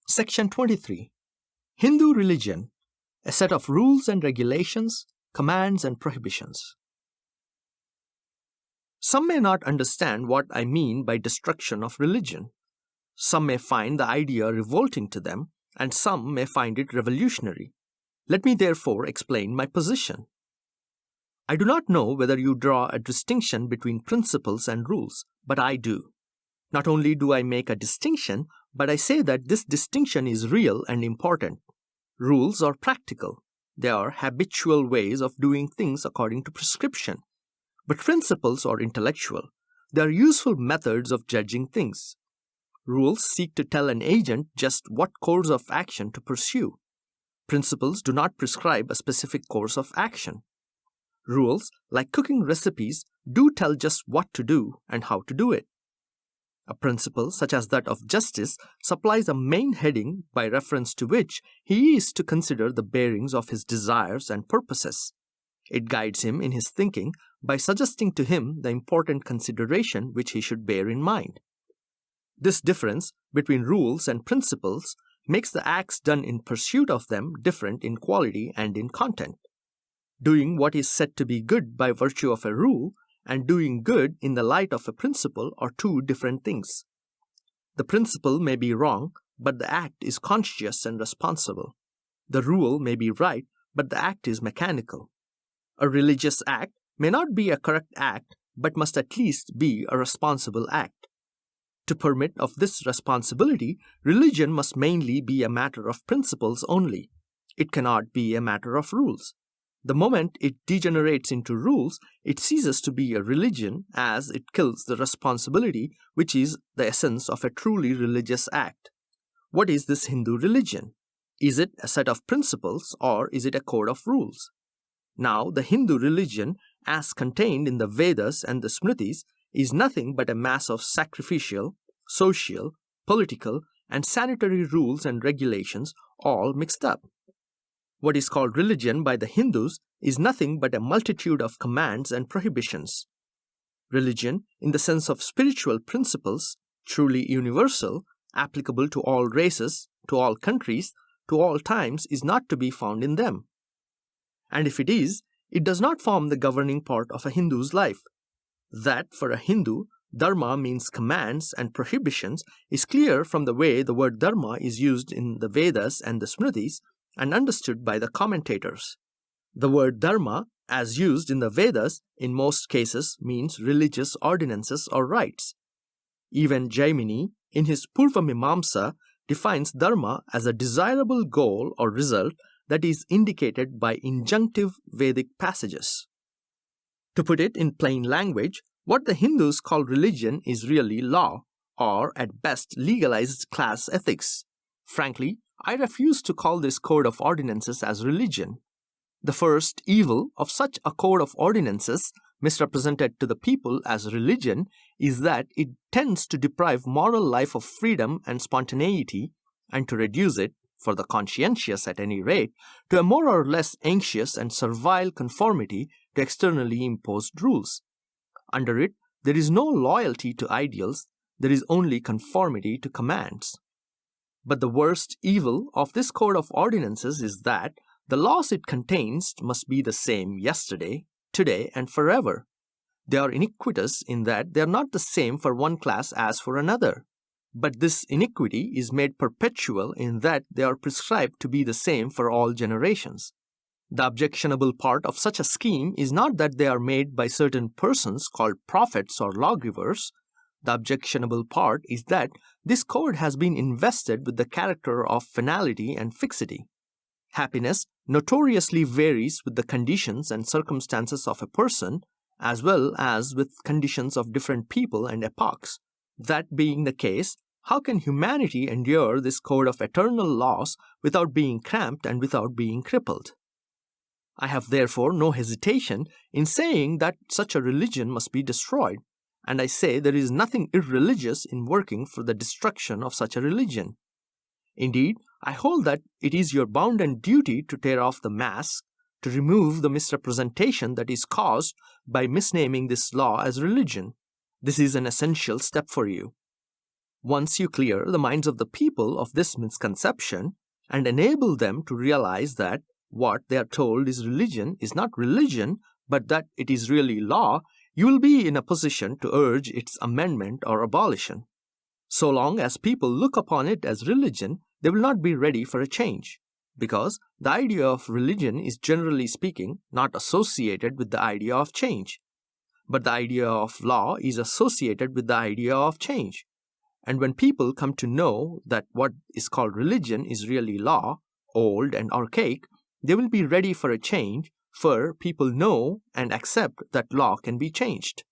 Section 23. Hindu religion, a set of rules and regulations, commands and prohibitions. Some may not understand what I mean by destruction of religion. Some may find the idea revolting to them, and some may find it revolutionary. Let me therefore explain my position. I do not know whether you draw a distinction between principles and rules, but I do. Not only do I make a distinction, but I say that this distinction is real and important. Rules are practical. They are habitual ways of doing things according to prescription. But principles are intellectual. They are useful methods of judging things. Rules seek to tell an agent just what course of action to pursue. Principles do not prescribe a specific course of action. Rules, like cooking recipes, do tell just what to do and how to do it. A principle such as that of justice supplies a main heading by reference to which he is to consider the bearings of his desires and purposes. It guides him in his thinking by suggesting to him the important consideration which he should bear in mind. This difference between rules and principles makes the acts done in pursuit of them different in quality and in content. Doing what is said to be good by virtue of a rule and doing good in the light of a principle are two different things. The principle may be wrong, but the act is conscious and responsible. The rule may be right, but the act is mechanical. A religious act may not be a correct act, but must at least be a responsible act. To permit of this responsibility, religion must mainly be a matter of principles only. It cannot be a matter of rules. The moment it degenerates into rules, it ceases to be a religion as it kills the responsibility which is the essence of a truly religious act. What is this Hindu religion? Is it a set of principles or is it a code of rules? Now, the Hindu religion, as contained in the Vedas and the Smritis, is nothing but a mass of sacrificial, social, political, and sanitary rules and regulations all mixed up. What is called religion by the Hindus is nothing but a multitude of commands and prohibitions. Religion, in the sense of spiritual principles, truly universal, applicable to all races, to all countries, to all times, is not to be found in them. And if it is, it does not form the governing part of a Hindu's life. That, for a Hindu, dharma means commands and prohibitions is clear from the way the word dharma is used in the Vedas and the Smritis and understood by the commentators. The word dharma, as used in the Vedas, in most cases means religious ordinances or rites. Even Jaimini, in his Purvamimamsa, defines dharma as a desirable goal or result that is indicated by injunctive Vedic passages. To put it in plain language, what the Hindus call religion is really law, or at best legalized class ethics. Frankly, I refuse to call this code of ordinances as religion. The first evil of such a code of ordinances, misrepresented to the people as religion, is that it tends to deprive moral life of freedom and spontaneity, and to reduce it, for the conscientious at any rate, to a more or less anxious and servile conformity to externally imposed rules. Under it, there is no loyalty to ideals, there is only conformity to commands. But the worst evil of this code of ordinances is that the laws it contains must be the same yesterday, today, and forever. They are iniquitous in that they are not the same for one class as for another. But this iniquity is made perpetual in that they are prescribed to be the same for all generations. The objectionable part of such a scheme is not that they are made by certain persons called prophets or lawgivers. The objectionable part is that this code has been invested with the character of finality and fixity. Happiness notoriously varies with the conditions and circumstances of a person, as well as with conditions of different people and epochs. That being the case, how can humanity endure this code of eternal laws without being cramped and without being crippled? I have therefore no hesitation in saying that such a religion must be destroyed, and I say there is nothing irreligious in working for the destruction of such a religion. Indeed, I hold that it is your bounden duty to tear off the mask, to remove the misrepresentation that is caused by misnaming this law as religion. This is an essential step for you. Once you clear the minds of the people of this misconception and enable them to realize that what they are told is religion is not religion, but that it is really law, you will be in a position to urge its amendment or abolition. So long as people look upon it as religion, they will not be ready for a change, because the idea of religion is, generally speaking, not associated with the idea of change. But the idea of law is associated with the idea of change. And when people come to know that what is called religion is really law, old and archaic, they will be ready for a change, for people know and accept that law can be changed.